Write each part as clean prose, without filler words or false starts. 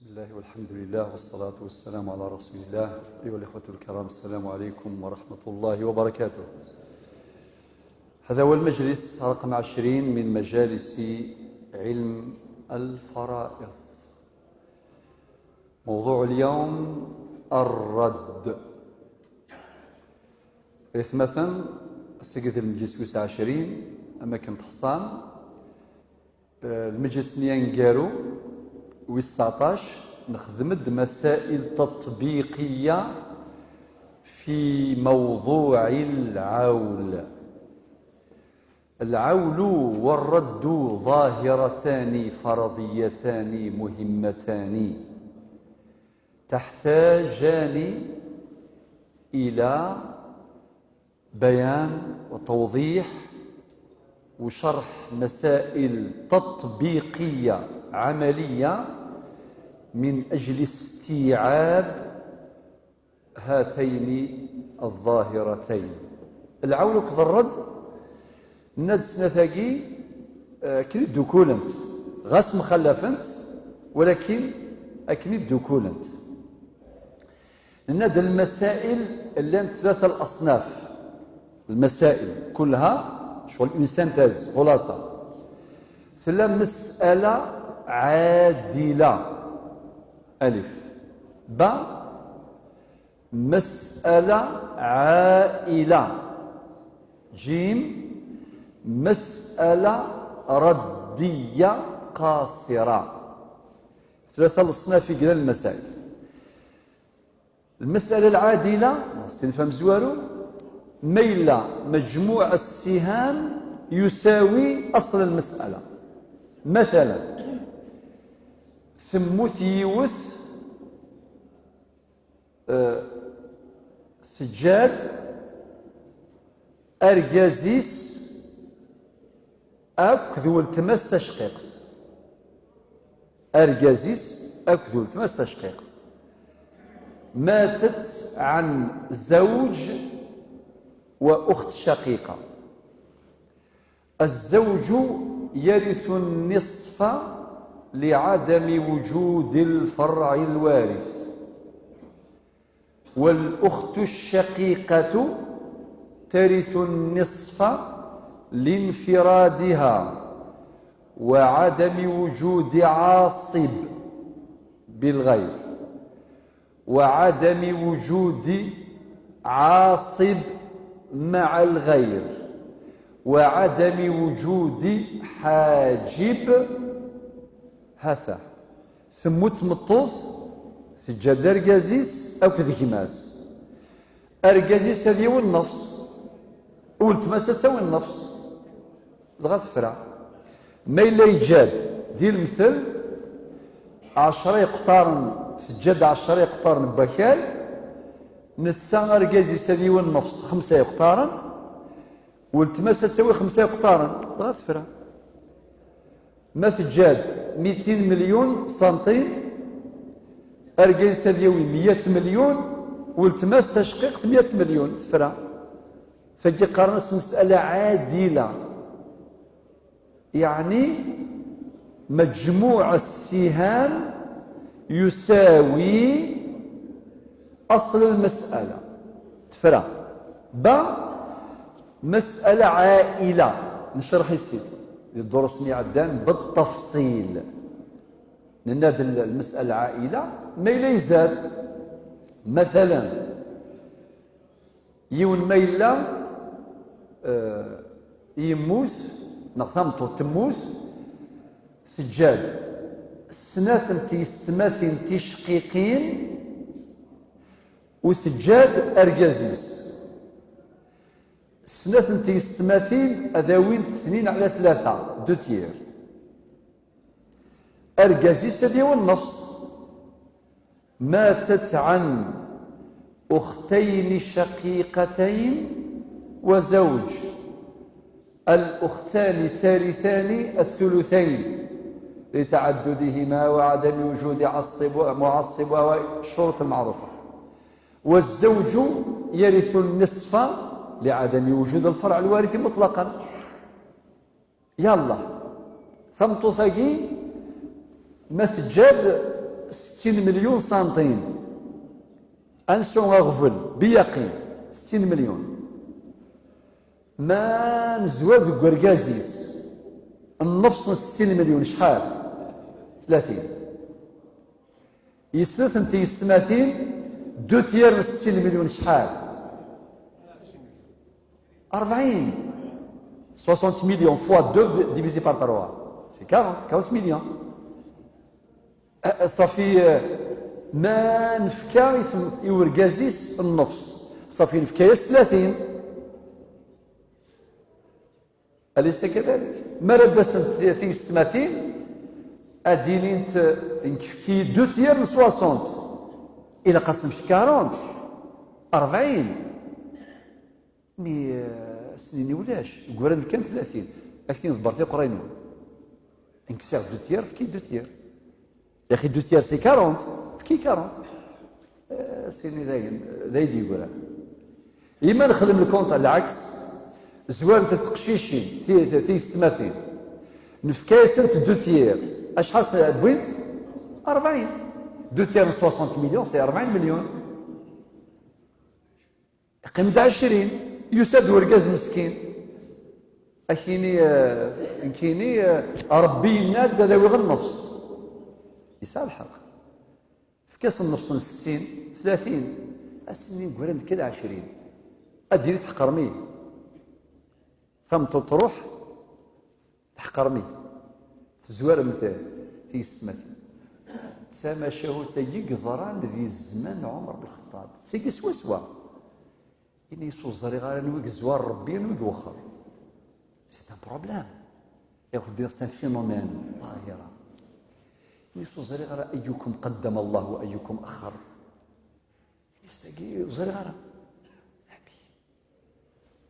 بسم الله والحمد لله والصلاة والسلام على رسول الله. أيها الإخوة الكرام، السلام عليكم ورحمة الله وبركاته. هذا هو المجلس رقم 20 من مجالس علم الفرائض. موضوع اليوم الرد. مثلا السقط المجلس 29 أماكن تحصان المجلس نيانجارو و19 نخدمد مسائل تطبيقية في موضوع العول. العول والرد ظاهرتان فرضيتان مهمتان تحتاجان إلى بيان وتوضيح وشرح مسائل تطبيقية عملية من أجل استيعاب هاتين الظاهرتين. العول كذا الرد ناد سنتاقي كني دوكولنت غاس مخلفنت ولكن أكني دوكولنت ناد المسائل اللي ثلاثة الأصناف. المسائل كلها شغل الإنسان تاز خلاصة ثلاث مسألة عادلة ألف ب مسألة عائلة جيم مسألة ردية قاصرة. ثلاثة الأصناف في قلال المسائل. المسألة العادلة نفهم زوارو ميل مجموع السهام يساوي أصل المسألة. مثلا ثموث يوث سجاد أرجازيس أكذو التماس تشقيق. أرجازيس أكذو التماس تشقيق ماتت عن زوج وأخت شقيقة. الزوج يرث النصف لعدم وجود الفرع الوارث، والأخت الشقيقة ترث النصف لانفرادها وعدم وجود عاصب بالغير وعدم وجود عاصب مع الغير وعدم وجود حاجب هذا ثمت مطوث سجاد أرجازيس أو كذكماس. أرجازيس هذه هو النفس والتماس تساوي النفس الغثفرة ما إلا يجاد ذي المثل 10 يقطارن سجاد 10 يقطارن بكال نسا أرجازيس هذه هو النفس 5 يقطارن والتماس تساوي 5 يقطارن غثفرة. ما تجاد 200 مليون سنتيم أرجيس ديوي 100 مليون والتماس تشقيق 100 مليون فرا. فجي قارنس مسألة عادلة يعني مجموع السهام يساوي أصل المسألة تفرا. مسألة عائلة نشرح يسيد الدرس عدان بالتفصيل. نناد المسألة عائلة ما إلا يزاد مثلا يون ما إلا يموت نغثمتو تموت سجاد سناثن تيستماثين تشقيقين وسجاد أرجازيس سناثن تيستماثين أذاوين 2 على 3 دوتير. أرجازيس هذه هو النفس ماتت عن أختين شقيقتين وزوج. الأختان ترثان الثلثين لتعددهما وعدم وجود معصب والشروط المعروفة. والزوج يرث النصف لعدم وجود الفرع الوارث مطلقا. يلا ثمطو ثقي مثجد 60 مليون سنتيم انسون غفل بيقين 60 مليون ما نزوى ذو كركازيس النفس 60 مليون شحال 30 يسرث انت يستماثين دو تيار 60 مليون شحال 40 60 مليون فوا 2 ديفيزي بار 3 سي 40 مليون صافي ما نفكا يوركازيس النفس صافي نفكا ياس 30 أليس كذلك؟ ما ردس في 60 أديني انت كي دو تيار 60 إلا قسم في 40 40 مي سنيني ولاش كوران كان 30 أكثر ضبرتي قرينو انكسر دو تيار في كي دو تيار يا أخي دو تيار سي 40 في كي 40 سيني ذايدي يقولها إما نخدم الكونت العكس زوال التقشيشين في 60 نفكاسنت دو تيار اشحال بوينت 40 دو تيار 60 مليون سي 40 مليون قيمة 20 يساد ورقاز مسكين كيني ربي يناد ذوي غير النفس يسال الحق فكاس النفس 60 30 السنين قران كذا 20 اديري تحقرمي فم تروح تحقرمي تزوار مثال في السماث تسامى شهو سيق ضران ذي الزمان عمر بن الخطاب تسيق سوا إني يسوزري غير نويق زوار ربي نويق وخر سي ان بروبليم ياخذ دير سي ان فينومين ظاهرة يسوزري غير أيكم قدم الله وأيكم أخر يستقي وزري غير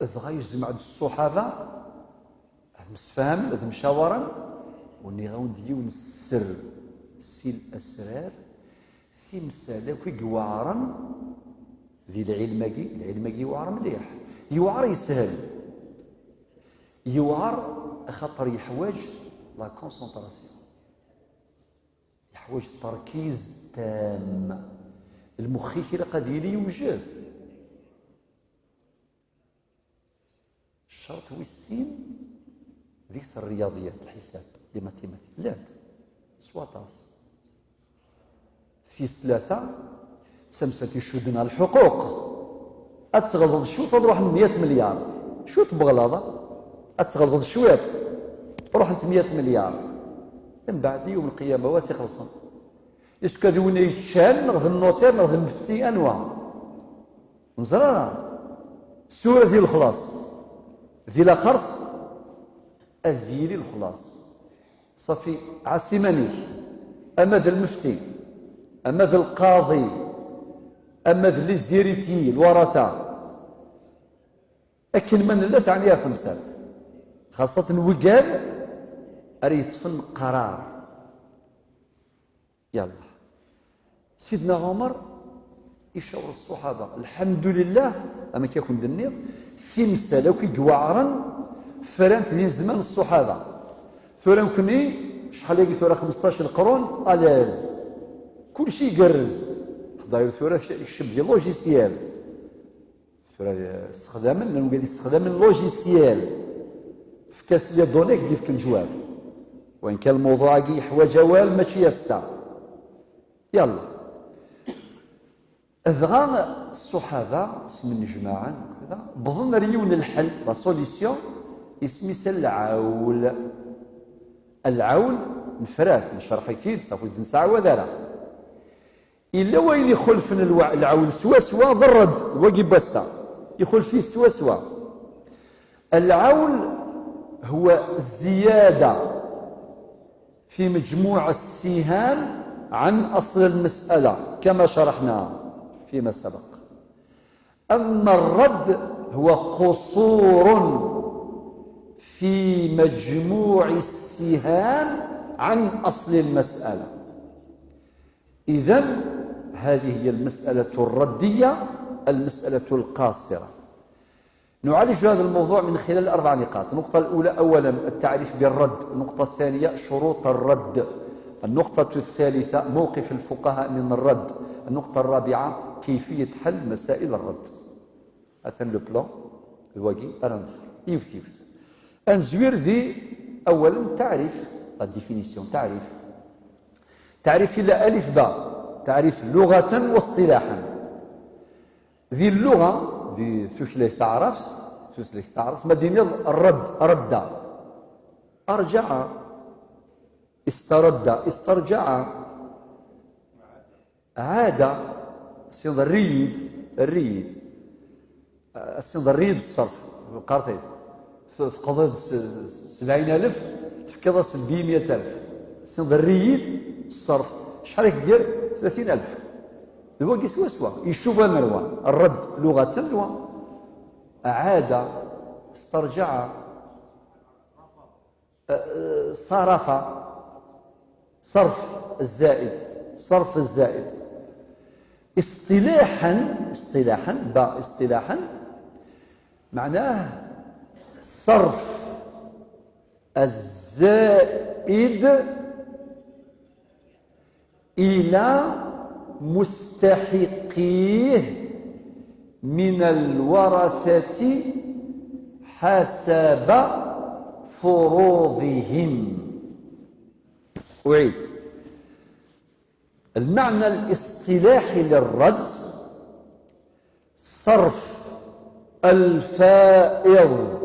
إذ غايزم عند الصحابة هذا مسفهم هذا مشاورا وني غاوندي ونسر سي الأسرار في مسالة كي يوعرا ذي العلماكي يوعر مليح يوعر يسهل يوعر خاطر يحواج لا كونسونطراسيون يحواج تركيز تام المخيك قد يلي يوجد الشرط والسين ذيك الرياضيات الحساب لي ماتيماتيك لات سواطاس في ثلاثة سمسة شدنا الحقوق أتغلظ شو تروح 100 مليار شو تبغلاضة أتغلظ شويت روح انت 100 مليار من بعد يوم القيامة واتي خلصا اسكو ذونا يتشال نغذ النوتير نغذ المفتي أنواع نزرارا السورة ديال الخلاص ذي لا خرف الذيلي الخلاص صافي عسيمانيك أما ذا المفتي أما ذا القاضي أما ذا الزيريتي الورثة أكل من لا تعنيها خمسات خاصة وقال أريتفن قرار يلا سيدنا عمر يشاور الصحابة الحمد لله أما كيكون دنيا في مسألة كي جوعرا فرانت ذي زمان الصحابة ثورا كني شحال يجي ثورا 15 قرون ألاز كل شيء يقرز داير ثورا يكشف ديال لوجيسيال ثورا استخداما لأنه قاعد يستخدم اللوجيسيال في كاس لي دونيك دي في الجواب وإن كان الموضوع يحوى جوال ماشي الساعة يلا أذغان الصحابة من جماعة كذا بظن ريون الحل لا سوليسيون اسمي العول العول مفراث نشرح كثير صافي نسعى وذرا إلا وين يخلف العول سوا ضرد الواجب بس يخلف فيه سوا العول هو الزيادة في مجموع السهام عن أصل المسألة كما شرحنا فيما سبق أما الرد هو قصور في مجموع السهام عن أصل المسألة إذن هذه هي المسألة الردية المسألة القاصرة نعالج هذا الموضوع من خلال 4 نقاط النقطة الأولى أولا التعريف بالرد النقطة الثانية شروط الرد النقطة الثالثة موقف الفقهاء من الرد. النقطة الرابعة كيفية حل مسائل الرد. هذا لو بلان الواقي أرنظر يوث أنزوير ذي أولا تعريف الديفينيسيون تعريف إلى ألف باء تعريف لغة واصطلاحا. ذي اللغة ذي ثلاث تعرف مدينة الرد رد أرجع استرجع عاد سيض الريد الصرف قارتين تقضي 70,000 تفكض 700,000 سيض الريد الصرف شحال يدير 30,000 الواقي سوا يشوف المروى الرد لغة لغة عاد استرجع صرف صرف الزائد اصطلاحا معناه صرف الزائد إلى مستحقيه من الورثة حسب فروضهم. أعيد المعنى الاصطلاحي للرد صرف الفائض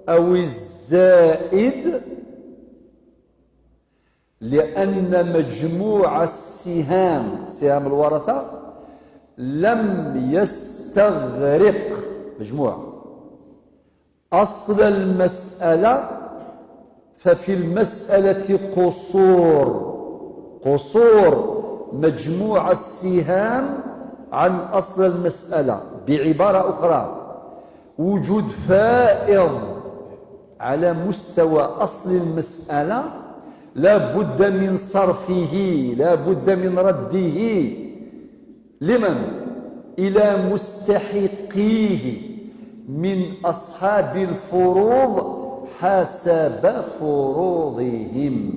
أو الزائد لأن مجموع سهام الورثة لم يستغرق مجموع أصل المسألة. ففي المسألة قصور مجموع السهام عن أصل المسألة. بعبارة أخرى وجود فائض على مستوى أصل المسألة لا بد من صرفه لا بد من رده لمن؟ إلى مستحقيه من أصحاب الفروض حسب فروضهم.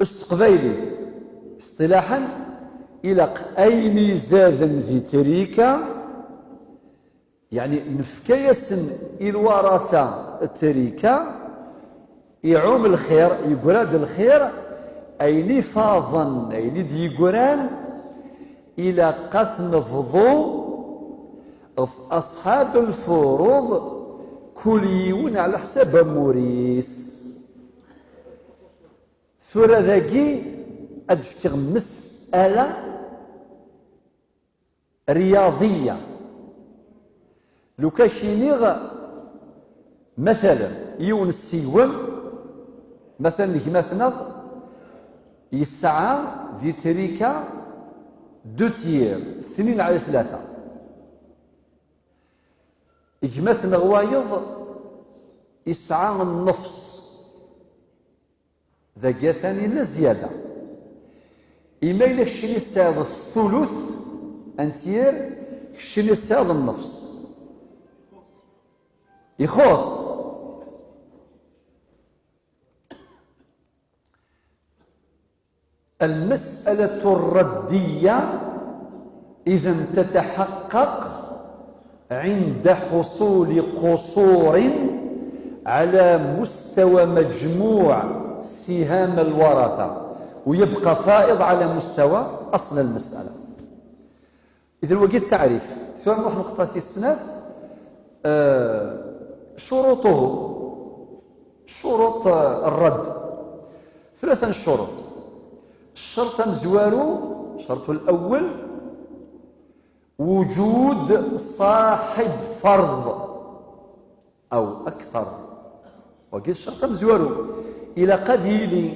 استقبيلي اصطلاحا إلى أين زاد في تريكة يعني نفكيس الورثة التريكة يعوم الخير يقراد الخير أين فاضا أين ديقران إلى قث نفضو في أصحاب الفروض كل يون على حساب موريس. ثورة ذاكي أدفتغ مسألة رياضية. لو كاشينيغ مثلا يون السيوم مثلا مثلا يسعى ذي تريكة 2/3 إجمثنا غوايض يسعى النفس ذاك ثاني لا زيادة. إما إلا كشني الساعد الثلث أنتير كشني الساعد النفس يخص المسألة الردية إذا تتحقق عند حصول قصور على مستوى مجموع سهام الورثة ويبقى فائض على مستوى أصل المسألة. إذا وجد تعريف ثم نروح نقطة في السناف شروط الرد 3 شروط. الشرط مزوارو الشرط الأول وجود صاحب فرض أو أكثر. وقيل الشرط مزوارو إلى قديل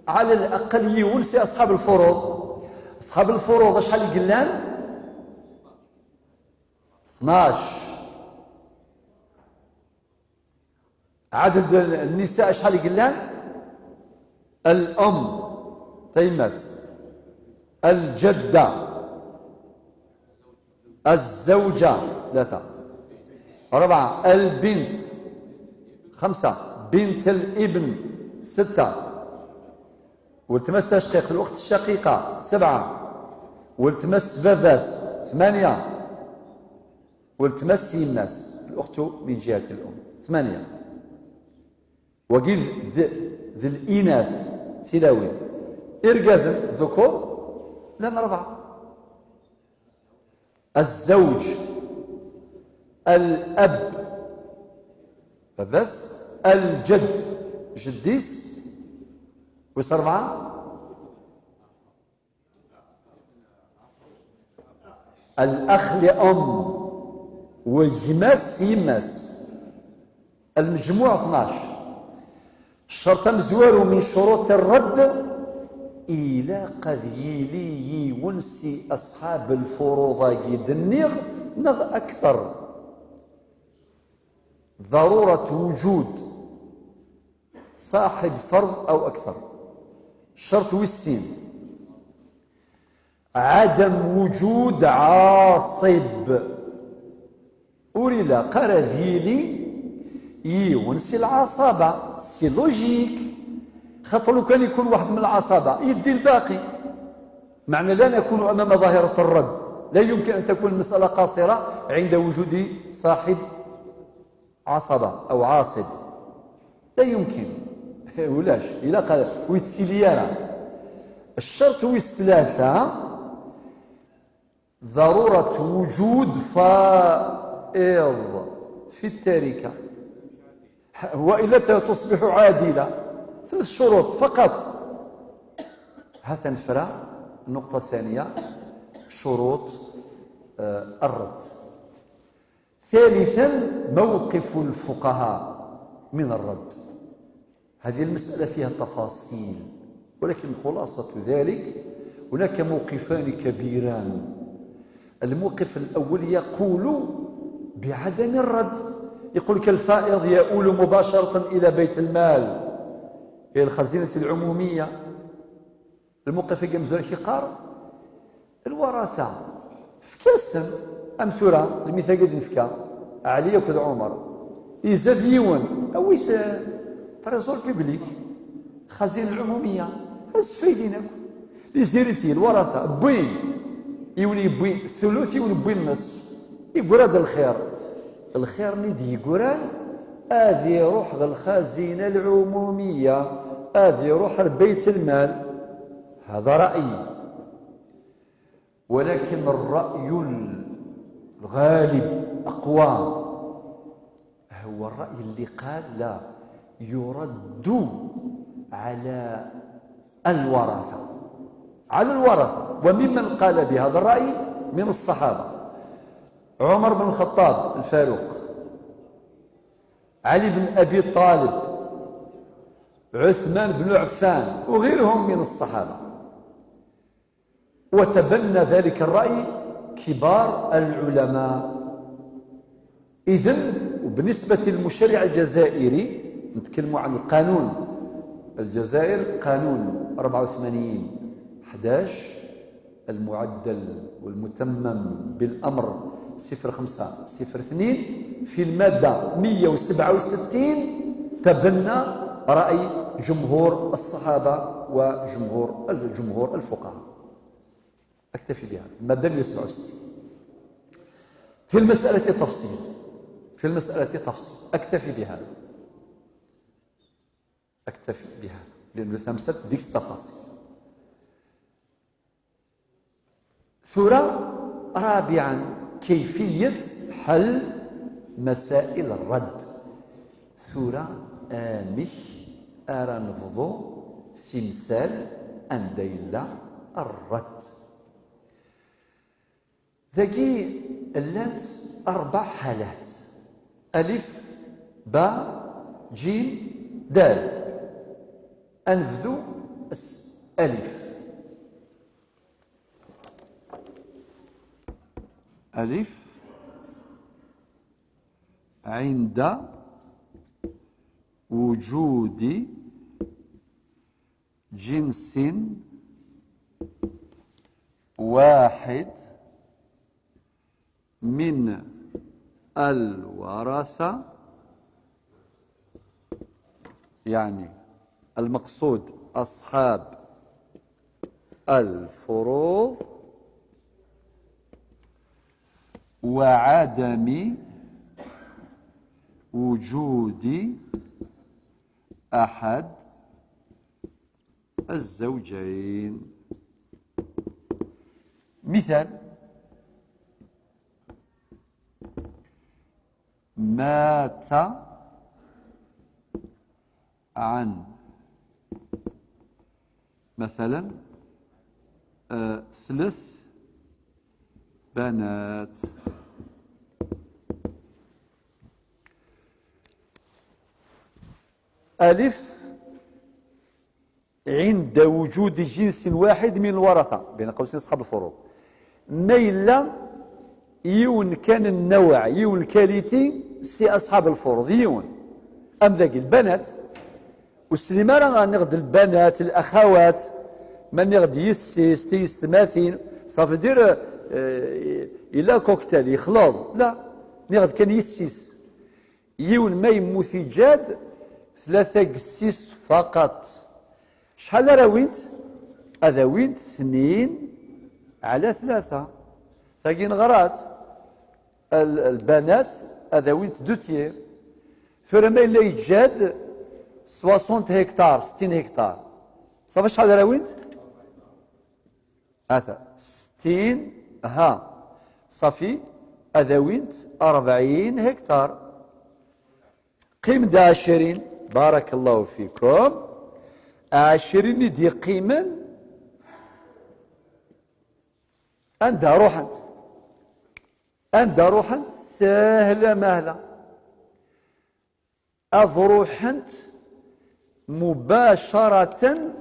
على الأقل يونسي أصحاب الفروض شحال يقلان 12. عدد النساء شحال يقلان الأم تيمات الجدة الزوجة 3 4 البنت 5 بنت الابن 6 والتمس تشقيق الأخت الشقيقة 7. والتمس باباس 8. والتمس يماس الأخت من جهة الأم 8. وقيل ذي الإناث تلاوي إرجاز ذكور لنا 4. الزوج، الأب باباس، الجد جديس، ويصير 4. الأخ لأم ويماس يماس، المجموع 12. الشرط مزوار من شروط الرد إلى قد يلي يونسي أصحاب الفروض قيد النغ نغ أكثر. ضرورة وجود صاحب فرض أو أكثر. الشرط والسين عدم وجود عاصب. أوريلا قال ذيلي يونسي العصابة، سي لوجيك، خاطر لو كان يكون واحد من العصابة يدي الباقي. معنى لا نكون أمام ظاهرة الرد، لا يمكن أن تكون المسألة قاصرة عند وجود صاحب عصبة أو عاصب، لا يمكن. ولاش إلا قال ويتسيليانا. الشرط والثلاثة ضرورة وجود فائض في التركة، وإلا تصبح عادلة. 3 شروط فقط. هذا نفرع. النقطة الثانية شروط الرد. ثالثا موقف الفقهاء من الرد. هذه المسألة فيها تفاصيل، ولكن خلاصة ذلك هناك موقفان كبيران. الموقف الأول يقول بعدم الرد، يقول كالفائض يؤول مباشرة إلى بيت المال، إلى الخزينة العمومية. الموقف يقمزور كيقار الوراثة في كاسم أمثلة المثال قد نفكا علي وكذا عمر يزاد يون أو تريزور بيبليك خزينة العمومية أسفيدينك لزيرتي الورثة بوين يوني بوين الثلث يوني بوين النصف. يقول هذا الخير ندي يقول هذه يروح للخزينة العمومية، هذه يروح لبيت المال. هذا رأيي، ولكن الرأي الغالب أقوى هو الرأي اللي قال لا يرد على الورثة. وممن قال بهذا الرأي من الصحابة عمر بن الخطاب الفاروق، علي بن أبي طالب، عثمان بن عفان وغيرهم من الصحابة. وتبنى ذلك الرأي كبار العلماء. إذن وبالنسبة للمشرع الجزائري، نتكلم عن القانون الجزائر، قانون 84/11 المعدل والمتمم بالأمر 05/02 في المادة 167 تبنى رأي جمهور الصحابة وجمهور الفقهاء. أكتفي بهذا. المادة 167 في المسألة تفصيل. أكتفي بهذا لأنه ثمست ديك التفاصيل. ثورة رابعا كيفية حل مسائل الرد. ثورة آمش أرنفضو ثمثال أنديلا الرد. ذكي اللات 4 حالات: ألف باء جيم دال. أنفذو ألف عند وجود جنس واحد من الورثة، يعني المقصود أصحاب الفروض وعدم وجود أحد الزوجين. مثال: مات عن مثلا 3 بنات. ألف: عند وجود جنس واحد من الورثة بين قوسين أصحاب الفروض، ميلا يون كان النوع يون الكاليتي سي أصحاب الفروض يون أم ذاك البنات والسليمان غنغد البنات الأخوات من يغد يسيس تيس تماثين صافي دير إلا كوكتيل يخلط لا نغد كان يسيس يون ما يموت جاد 3 قسيس فقط. شحال راوينت؟ هذا وينت 2/3 ثاقين غرات البنات هذا وينت 2 تيير فلما إلا يتجاد 60 هكتار 60 هكتار صافي شحال راوينت؟ هذا 60 صافي هذا وينت 40 هكتار. قيم دا 20 بارك الله فيكم 20 دي قيما عندها روحنت سهلة مهلة أضروحنت مباشرة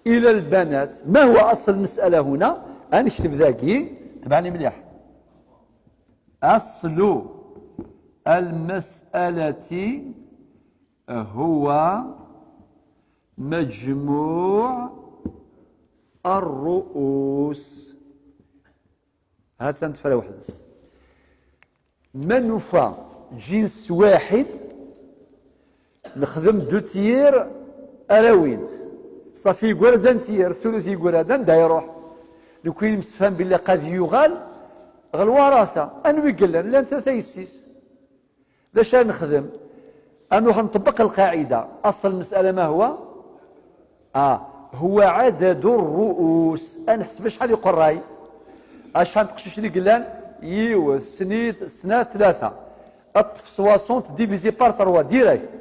إلى البنات. ما هو أصل المسألة هنا؟ أنكتب ذاكي تبعني مليح. أصل المسألة هو مجموع الرؤوس. هذا سنتفرع واحد منفى جنس واحد نخدم 2 تيير أراوينت صافي يقول هذا تيير الثلث يقول هذا دا يروح لو كاين مسفهم بالله قد يغال الوراثة أنوي قال لا 3 يسيس باش نخدم نروح نطبق القاعدة. أصل المسألة ما هو؟ هو عدد الرؤوس. نحسب شحال يقول راي شحال تقشيش لي قلان يوث سنة 3 اطف 60 ديفيزي بار 3 ديريكت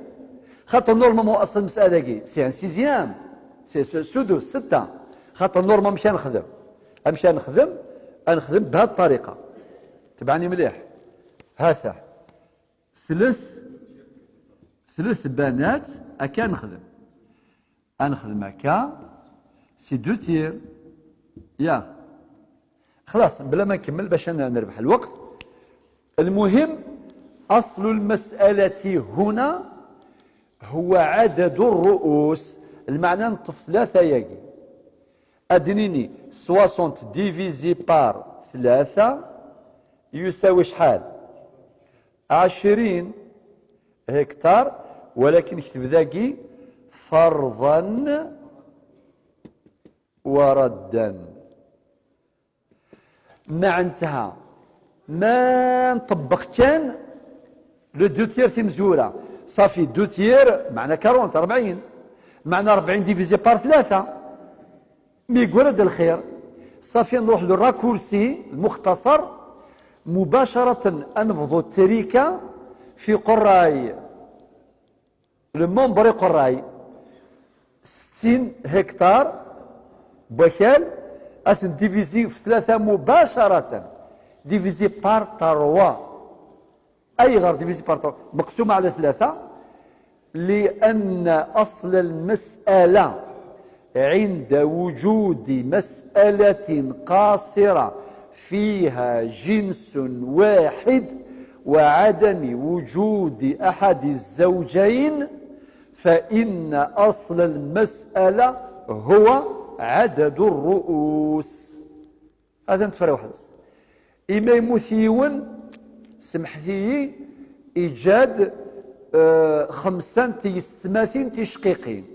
خاطر نورمالمون أصل المسألة كي سي ان سيزيام سي سدس 6 خاطر نورمال مشان نخدم بهذه الطريقة. تبعني مليح. هذا 3 بنات أكا نخدم هكا سي 2 تير يا خلاص بلا ما نكمل باش نربح الوقت. المهم أصل المسألة هنا هو عدد الرؤوس. المعنى نطف 3 ياكي أدنيني 60 ديفيزي بار 3 يساوي شحال؟ 20 هكتار. ولكن نكتب ذاكي فرضا وردا. مع انتهى ما نطبق كان لو 2 تيير تمزوره صافي 2 تيير معنى 40 معنى 40 ديفيزي بار 3 مي يقول هذا الخير صافي نروح للراكورسي المختصر مباشرة أنفض التركة في قراي المنبر قراي 60 هكتار بوكال أثن ديفيزي في 3 مباشرة ديفيزي بار 3 أي غير ديفيزي بار 3 مقسومة على 3 لأن أصل المسألة عند وجود مسألة قاصرة فيها جنس واحد وعدم وجود أحد الزوجين فإن أصل المسألة هو عدد الرؤوس. هذا نتفرع واحد إمام مثيون سمحتي إيجاد 5 تيستماثين تشقيقين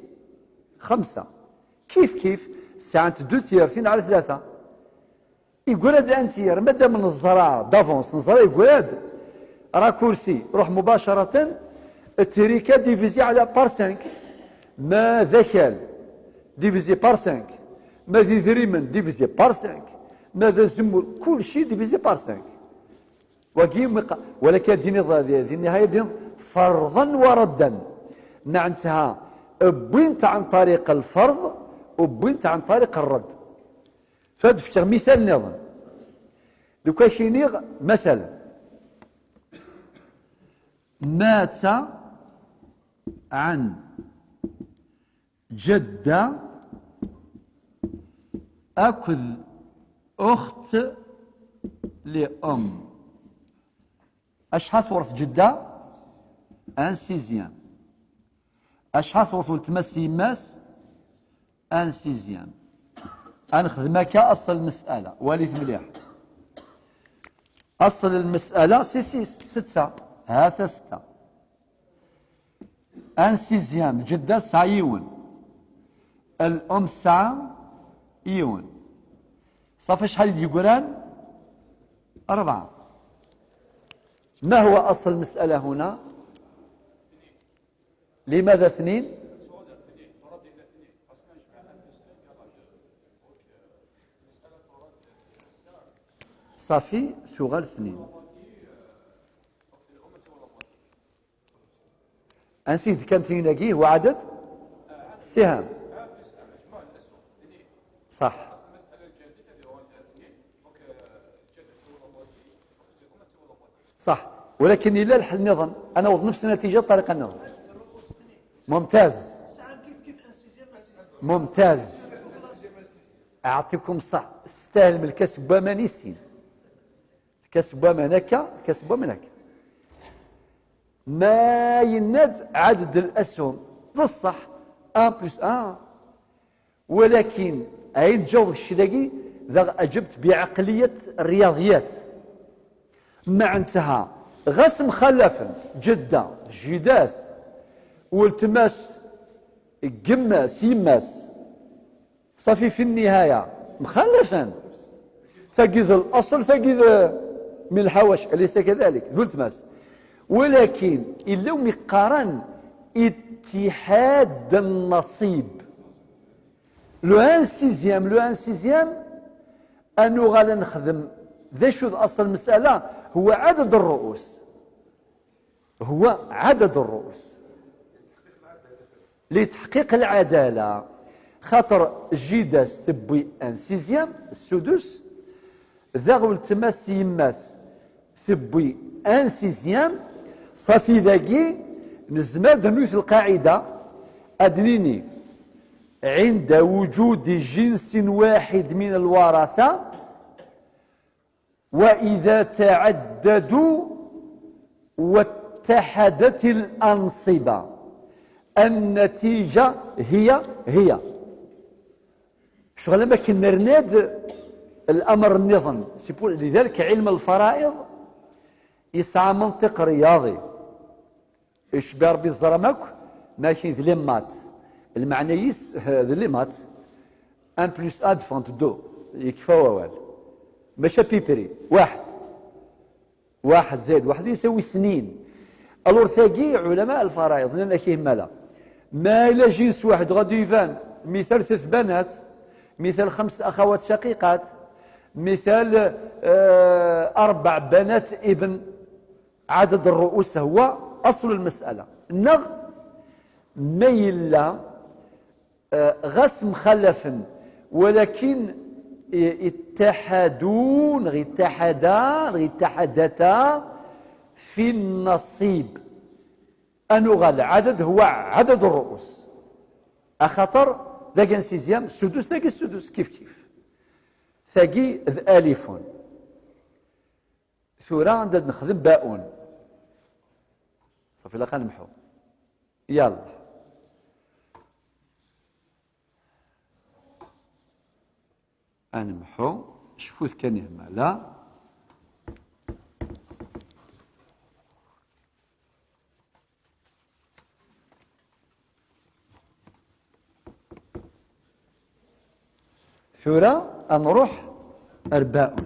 5 كيف ساعة دو تيرتين على ثلاثة. يقول هاد انتير مادام من الزراعة دافونس نزرا يقول هاد راكورسي روح مباشرة التريكا ديفيزي على بار 5 ما ذاكال ديفيزي بار 5 ما ذي ذريمن ديفيزي بار 5 ما ذا زمور كل شيء ديفيزي بار 5 ولكن ديني ذي النهاية دين فرضا وردا نعنتها بنت عن طريق الفرض وبنت عن طريق الرد. فهذا في مثال نظن لو كان شي مثلا مات عن جدة أخذ أخت لأم. أشحال ورث جدة؟ ان سيزيام. أشحال ورث ولتماس يماس؟ ان سيزيام. أنخدم هكا أصل المسألة وليت مليح. أصل المسألة سي 6 هذا 6 ان سيزيام. جدة 9 يون الأم 9 يون صافي شحال يدي قران 4. ما هو أصل المسألة هنا؟ لماذا 2؟ صافي ثغال 2 انسيت كم تنيناكي هو عدد السهام صح. صح ولكن إلا الحل نظن أنا وضع نفس النتيجة بطريقة النظم. ممتاز ممتاز. أعطيكم صح استاهل من الكسب ومانيسين الكسب ومنك الكسب ومنك ما يند عدد الأسهم بالصح 1 بلس 1 ولكن عين جوض الشداقي ذا أجبت بعقلية الرياضيات مع انتهى غاس مخلفا جدة جداس والتماس قماس يماس صافي في النهاية مخلفا فقد الأصل فقد من الحوش أليس كذلك قلت ماس. ولكن إلا مقارن اتحاد النصيب لو ان سيزيام أنو غالا نخدم ذا شو أصل المسألة هو عدد الرؤوس لتحقيق العدالة خاطر جيداس تبوي ان سيزيام السدس ذا والتماس يماس تبوي ان سيزيام صافي ذاكي نزماد نوث القاعدة أدنيني عند وجود جنس واحد من الورثة وإذا تعددوا واتحدت الأنصبة النتيجة هي شغل ما كنا رناد الأمر النظم. لذلك علم الفرائض يسعى منطق رياضي إشبار بالزرمك ماشي ذلمات المعنى يس ذلمات 1 بلس 1 فونت 2 يكفى ووال ماشي بيبري 1 زائد 1 يساوي 2. الور ثاقي علماء الفرائض لنا كيهملا ما إلا جنس واحد غادي يبان مثال 3 بنات مثال 5 أخوات شقيقات مثال 4 بنات ابن عدد الرؤوس هو أصل المسألة. نغ ما إلا غاس مخلفا ولكن اتحدتا في النصيب أنو غال عدد هو عدد الرؤوس أخطر ذاك سيزيام السدس ذاك السدس كيف ثاقي ألف ثورة عندنا نخدم باء صافي لا نمحو يلا أنمحو شفوت كان يهمل ثورة نروح باء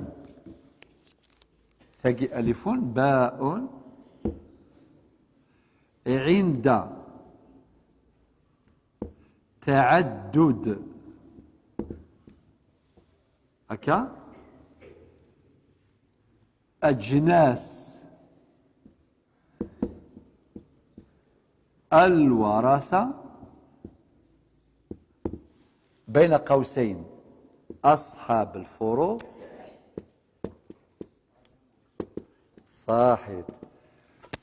ثقي ألف باء عند تعدد هكا أجناس الورثة بين قوسين أصحاب الفروض صاحب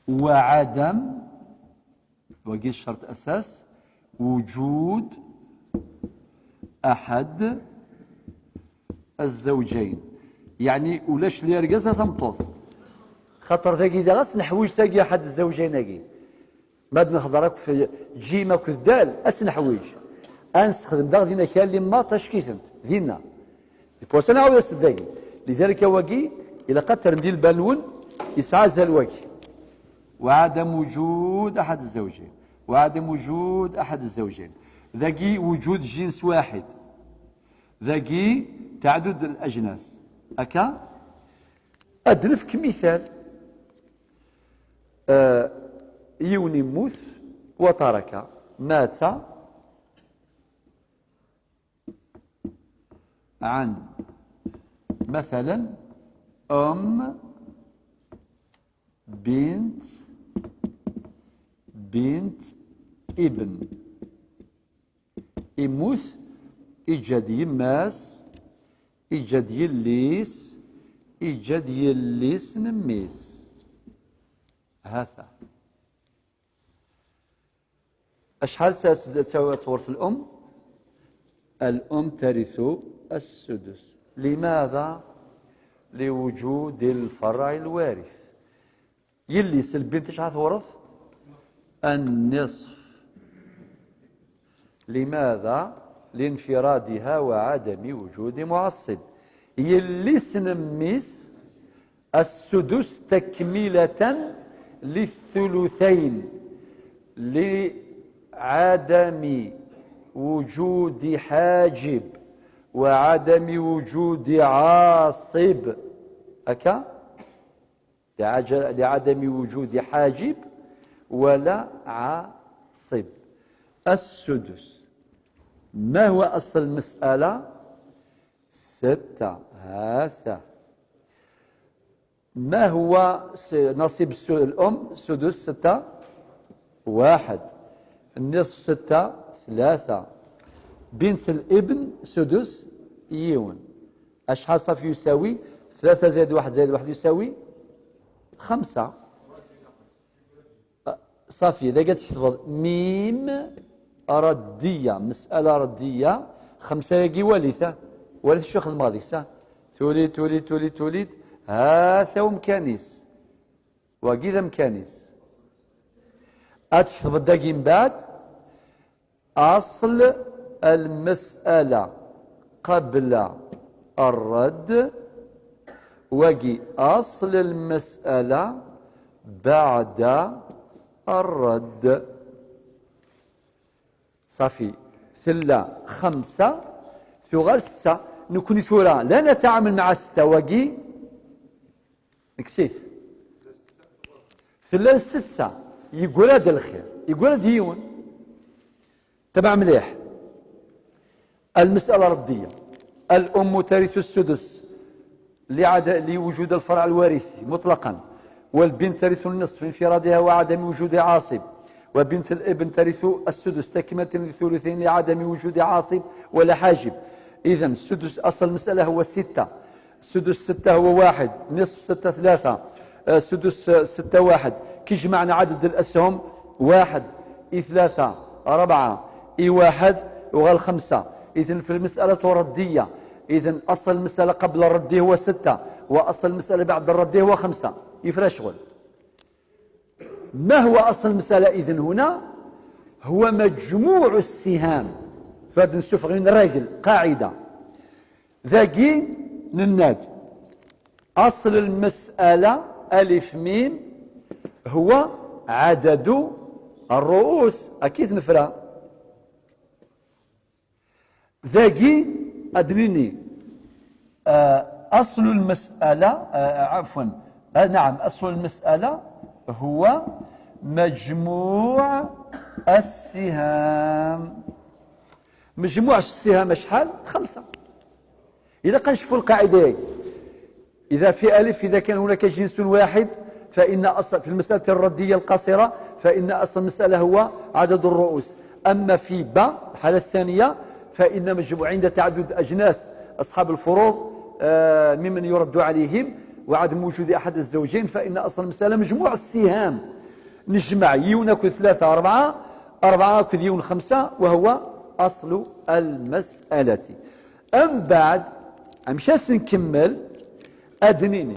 وعدم وقي الشرط أساس وجود أحد الزوجين يعني ولاش اللي يرقصها تمطوط خاطر ذاكي دا غاس نحويج ثاقي أحد الزوجين ذاكي ما بنخضرك في جيمة كذدال أسنحويج أنستخدم داغ دينا كان اللي ما تشكيثنت دينا البوسنة عاود أسداقي لذلك واقي إلى قتر ندير البالون يسعى زلواكي وعدم وجود أحد الزوجين وعدم وجود أحد الزوجين ذاكي وجود جنس واحد ذاكي تعدد الأجناس أكا أدرف كمثال يوني موت وترك مات عن مثلا بنت ابن يموت إيجاد يماس إيجاد يليس إيجاد يليس نميس هذا أشحال تصورت الأم ترث السدس لماذا لوجود الفرع الوارث يليس البنت شحال تورث النصف لماذا لانفرادها وعدم وجود معصب يليس نميس السدس تكملة للثلثين لعدم وجود حاجب وعدم وجود عاصب أكا لعدم وجود حاجب ولا عاصب السدس ما هو أصل المسألة 6 هذا ما هو نصيب الأم سدس 6 1 النصف 6 3 بنت الابن سدس يون أشحال صافي يساوي 3 زائد 1 زائد 1 يساوي 5 صافي إذا قلت تحفظ ميم ردية مسألة ردية 5 يجي ورثة ورث الشيخ الماضي توليد هذا ومكانيس وكذا مكانيس أتحفظ الداقي من بعد أصل المسألة قبل الرد وجي أصل المسألة بعد الرد صافي ثلا 5 ثغال 6 نكون ثورة لا نتعامل مع 6 وجي نكسيت ثلا 6 يقول هذا الخير يقول هذا يون تبع مليح المسألة ردية الأم ترث السدس لوجود الفرع الوارثي مطلقا والبنت ترث النصف انفرادها وعدم وجود عاصب وبنت الابن ترث السدس تكملة للثلثين لعدم وجود عاصب ولا حاجب إذا السدس أصل المسألة هو 6 السدس 6 هو 1 نصف 6 3 سدس 6 1 كي جمعنا عدد الأسهم 1 3 4 1 وغال 5 إذن في المسألة ردية إذن أصل المسألة قبل الرد هو 6 وأصل المسألة بعد الرد هو 5 يفرق شغل ما هو أصل المسألة إذن هنا هو مجموع السهام فهذا نشوف غير راجل قاعدة ذاكي نناد أصل المسألة ألف ميم هو عدد الرؤوس أكيد نفرى ذاكي أدنيني أصل المسألة عفوا نعم، أصل المسألة هو مجموع السهام. مجموع السهام شحال؟ 5. إذا كنشوفوا القاعدة، إذا في ألف إذا كان هناك جنس واحد فإن أصل في المسألة الردية القصيرة فإن أصل المسألة هو عدد الرؤوس. أما في باء الحالة الثانية فإن مجموع عند تعدد أجناس أصحاب الفروض ممن يرد عليهم وعدم وجود أحد الزوجين فإن أصل المسألة مجموع السهام. نجمع يونك 3 4 4 كذيون 5 وهو أصل المسألة. أم بعد أمشاس نكمل أدنيني